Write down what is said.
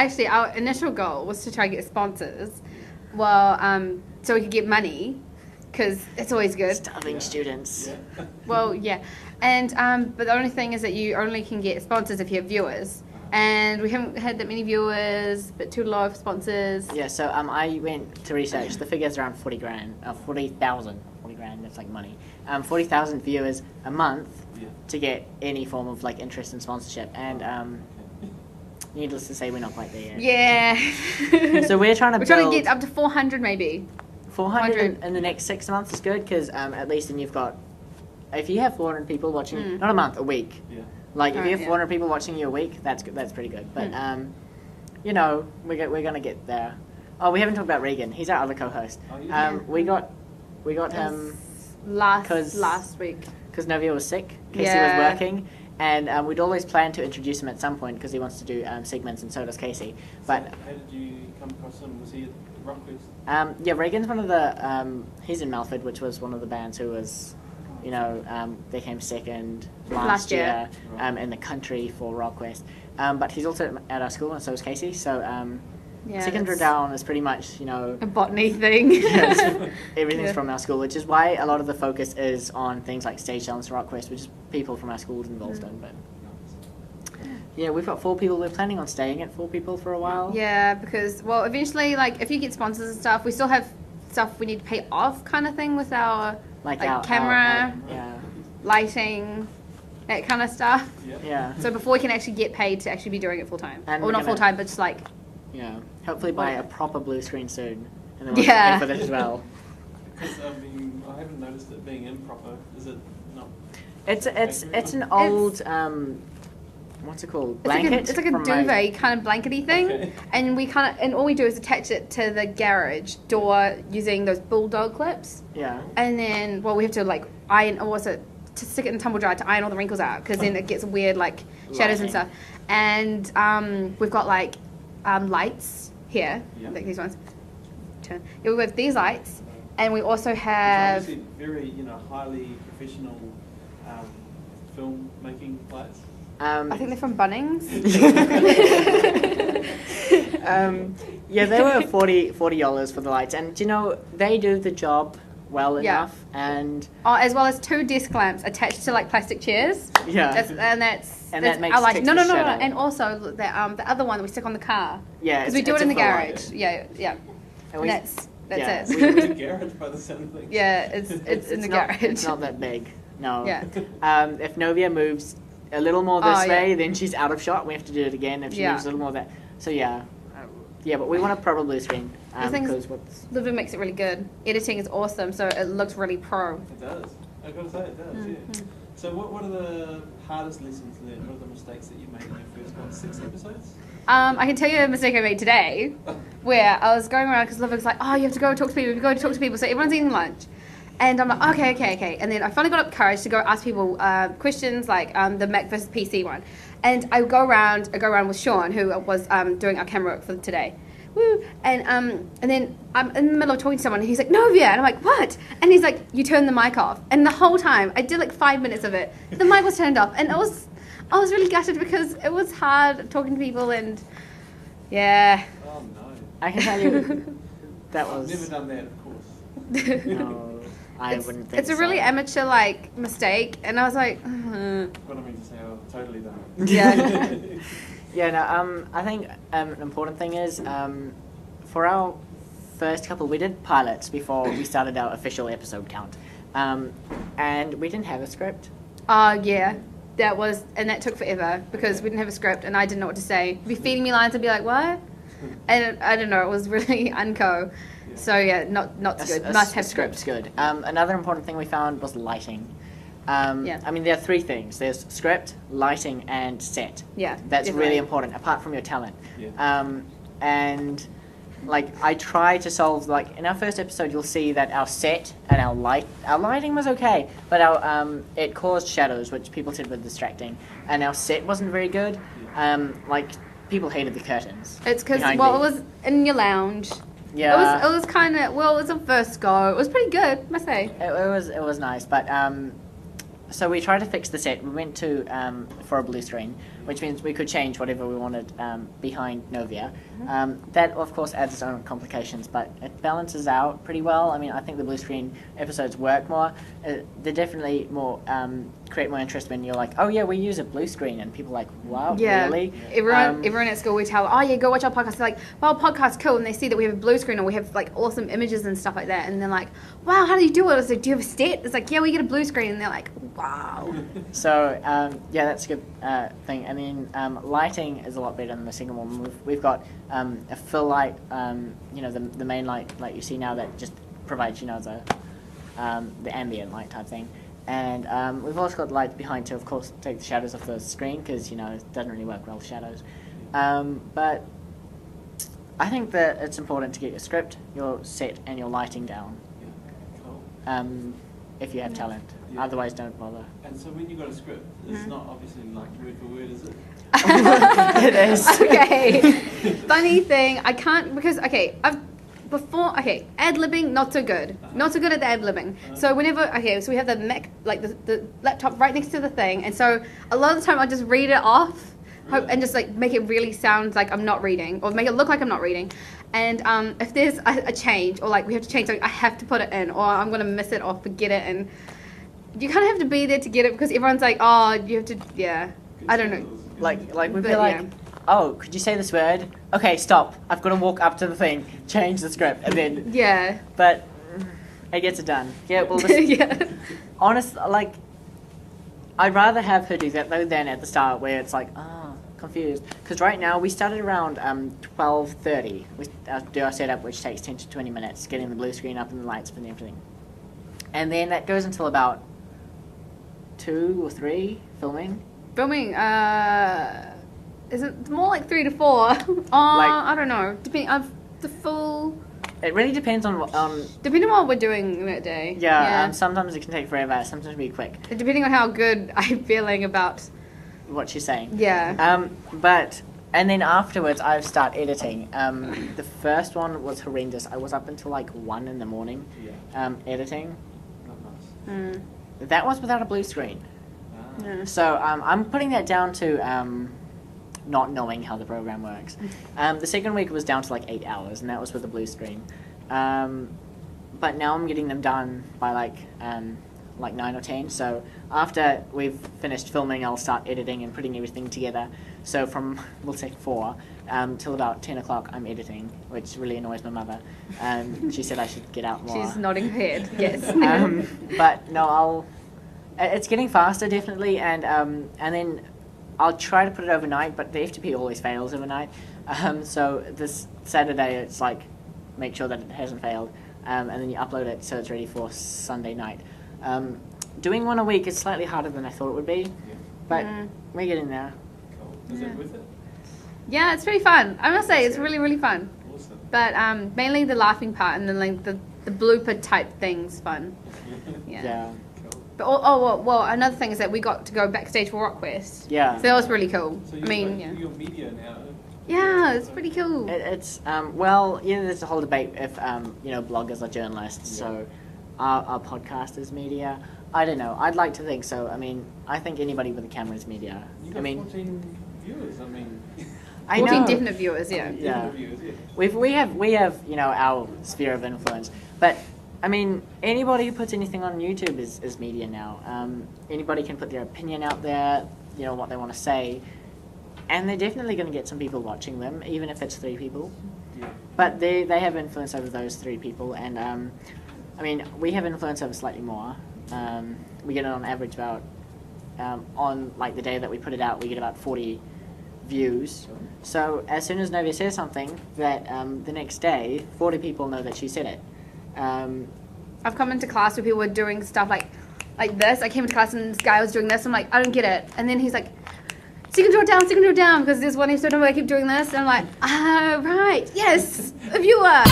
actually, our initial goal was to try and get sponsors, so we could get money, because it's always good. Starving students. Yeah. Well, yeah, and but the only thing is that you only can get sponsors if you have viewers, and we haven't had that many viewers, but too low of sponsors. Yeah, so I went to research. The figure's around 40 grand, 40,000. 40 grand, that's like money. 40,000 viewers a month to get any form of like interest in sponsorship, and needless to say, we're not quite there yet. Yeah. So we're trying to get up to 400 maybe. 400 in the next 6 months is good, because at least then you've got, if you have 400 people watching, not a month, a week. Yeah. Like if you have yeah. 400 people watching you a week, that's good. That's pretty good. But you know, we're gonna get there. Oh, we haven't talked about Regan. He's our other co-host. Oh, yeah. We got him last week. because Novia was sick. Casey Yeah. was working, and we'd always planned to introduce him at some point because he wants to do segments, and so does Casey. But How did you come across him? Was he at Rockquest? yeah, Regan's one of the he's in Melford, which was one of the bands who was, you know, they came second last year in the country for Rockquest. But he's also at our school, and so is Casey. So second row down is pretty much, you know, a botany thing. everything's from our school, which is why a lot of the focus is on things like Stage Challenge and Rockquest, which is people from our schools in Volston. But yeah, we've got 4 people. We're planning on staying at 4 people for a while. Yeah, because, well, eventually, like, if you get sponsors and stuff, we still have stuff we need to pay off kind of thing with our, like our camera, yeah. lighting, that kind of stuff. Yeah. So before we can actually get paid to actually be doing it full time. And Or we're not gonna- full time, but just like, Yeah. Hopefully buy a proper blue screen soon, and then we'll Yeah. pay for that as well. Because I mean, I haven't noticed it being improper. Is it not? It's an old what's it called? Blanket. it's like a from my- duvet kind of blankety thing. Okay. And all we do is attach it to the garage door using those bulldog clips. Yeah. And then, well, we have to like iron, or also to stick it in tumble dryer to iron all the wrinkles out, because then it gets weird like shadows and Lighting. stuff. And we've got like lights here, Yeah. like these ones. Turn. Yeah, we have these lights, and we also have. Obviously very, highly professional film making lights. I think they're from Bunnings. Yeah, they were $40 for the lights, and you know they do the job well Yeah. enough, and Oh, as well as 2 desk lamps attached to like plastic chairs. yeah, That's that makes I like. takes No, the no, no, no, shadow. and also the other one that we stick on the car. yeah, Because we do it it's in a the full garage. light. Yeah, yeah. And we- That's yeah, it. It's a garage by the sound of things. Yeah, it's in the not, garage. It's not that big. No. Yeah. If Novia moves a little more this Oh, yeah. way, then she's out of shot. We have to do it again. If she Yeah. moves a little more that. So yeah, yeah. But we want a proper blue screen. The thing is- Because what's Living makes it really good. Editing is awesome, so it looks really pro. It does. I've got to say, it does, yeah. So what are the hardest lessons learned? What are the mistakes that you made in your first 6 episodes? I can tell you a mistake I made today, where I was going around because Liv was like, "Oh, you have to go talk to people. You go to talk to people." So everyone's eating lunch, and I'm like, "Okay." And then I finally got up courage to go ask people questions like the Mac versus PC one, and I go around with Sean, who was doing our camera work for today. Woo! And then I'm in the middle of talking to someone, and he's like, "Novia," and I'm like, "What?" And he's like, "You turned the mic off." And the whole time, I did like 5 minutes of it, the mic was turned off, and I was really gutted because it was hard talking to people, and yeah. Oh no. I can tell you that I've was never done that, of course. no. I wouldn't think It's a really so. amateur like mistake, and I was like, What I mean to say, I've totally done it. Yeah. Yeah, no, I think an important thing is for our first couple, we did pilots before we started our official episode count. And we didn't have a script. Yeah, that took forever because we didn't have a script, and I didn't know what to say. Be feeding me lines, I'd be like, what? And I don't know, it was really unco. So yeah, not so good. Must have script's good. Another important thing we found was lighting. Yeah. I mean, there are 3 things. There's script, lighting, and set. Yeah, That's definitely. really important, apart from your talent. Yeah. And, like, I try to solve, like, in our first episode, you'll see that our set and our lighting was okay, but it caused shadows, which people said were distracting, and our set wasn't very good. Like, people hated the curtains. It's because, behind well, me. it was in your lounge. Yeah. It was kind of, well, it was a first go. It was pretty good, must say. It was nice, but so we tried to fix the set. We went to for a blue screen, which means we could change whatever we wanted behind Novia. That, of course, adds its own complications, but it balances out pretty well. I mean, I think the blue screen episodes work more. They're definitely more create more interest when you're like, oh yeah, we use a blue screen, and people are like, wow, really? Everyone at school, we tell, oh yeah, go watch our podcast. They're like, well, our podcast's cool, and they see that we have a blue screen or we have like awesome images and stuff like that, and they're like, wow, how do you do it? I was like, do you have a set? It's like, yeah, we get a blue screen, and they're like, wow. So yeah, that's a good thing. And then lighting is a lot better than the second one. We've got a fill light, you know, the main light like you see now that just provides, you know, the ambient light type thing. And we've also got lights behind to, of course, take the shadows off the screen because, you know, it doesn't really work well with shadows. But I think that it's important to get your script, your set, and your lighting down. Cool. If you have talent. Yeah. Otherwise, don't bother. And so when you got a script, it's not obviously like word for word, is it? It is. Okay. Funny thing, I can't because ad-libbing, not so good. Not so good at the ad-libbing. So whenever, so we have the Mac, like the laptop right next to the thing, and so a lot of the time I just read it off and just like make it really sound like I'm not reading, or make it look like I'm not reading. And if there's a change, or like we have to change something, I have to put it in, or I'm going to miss it or forget it, and you kind of have to be there to get it because everyone's like, oh, you have to, yeah. I don't know. Like we'd be But, like, yeah. oh, could you say this word? Okay, stop. I've got to walk up to the thing, change the script, and then. Yeah. But it gets it done. Yeah, well, this, Yeah. honest, like, I'd rather have her do that though than at the start where it's like, confused. Because right now we started around 12:30. We do our setup, which takes 10 to 20 minutes, getting the blue screen up and the lights and everything. And then that goes until about 2 or 3 filming. Filming, is it more like 3 to 4? I don't know. Depending on the full. It really depends on Depending on what we're doing that day. yeah. Sometimes it can take forever. Sometimes it'll be quick. Depending on how good I'm feeling about. What she's saying. Yeah. And then afterwards I've started editing. The first one was horrendous. I was up until like 1 in the morning, editing. Not nice. That was without a blue screen. Yeah. So I'm putting that down to not knowing how the program works. The second week was down to like 8 hours, and that was with a blue screen. But now I'm getting them done by like 9 or 10. So after we've finished filming, I'll start editing and putting everything together. So from, we'll say 4 till about 10 o'clock, I'm editing, which really annoys my mother. She said I should get out more. She's nodding her head. Yes. But no, it's getting faster definitely, and then I'll try to put it overnight, but the FTP always fails overnight. So this Saturday, it's like make sure that it hasn't failed, and then you upload it so it's ready for Sunday night. Doing one a week is slightly harder than I thought it would be, but we're getting there. Cool. Is it worth it? Yeah, it's pretty fun. I must say, it's really, really fun. Awesome. But mainly the laughing part and then like the blooper type thing's fun. Yeah. Cool. But well, another thing is that we got to go backstage for RockQuest. Yeah. So that was really cool. So I mean, yeah. you're media now. Yeah, it's pretty cool. It's there's a whole debate if bloggers are journalists. Yeah. So our podcast is media. I don't know. I'd like to think so. I mean, I think anybody with a camera is media. You got 14 viewers. I mean. I 14 know. definite viewers, yeah. Yeah. Viewers, yeah. We have our sphere of influence, but I mean anybody who puts anything on YouTube is media now. Anybody can put their opinion out there, what they want to say, and they're definitely going to get some people watching them, even if it's 3 people. Yeah. But they have influence over those 3 people, and I mean we have influence over slightly more. We get it on average about on like the day that we put it out, we get about 40 views. So as soon as Novia says something, that the next day 40 people know that she said it. I've come into class where people were doing stuff like this. I came into class and this guy was doing this. I'm like, I don't get it. And then he's like, second draw down, because there's one episode where I keep doing this. And I'm like, right, yes, a viewer.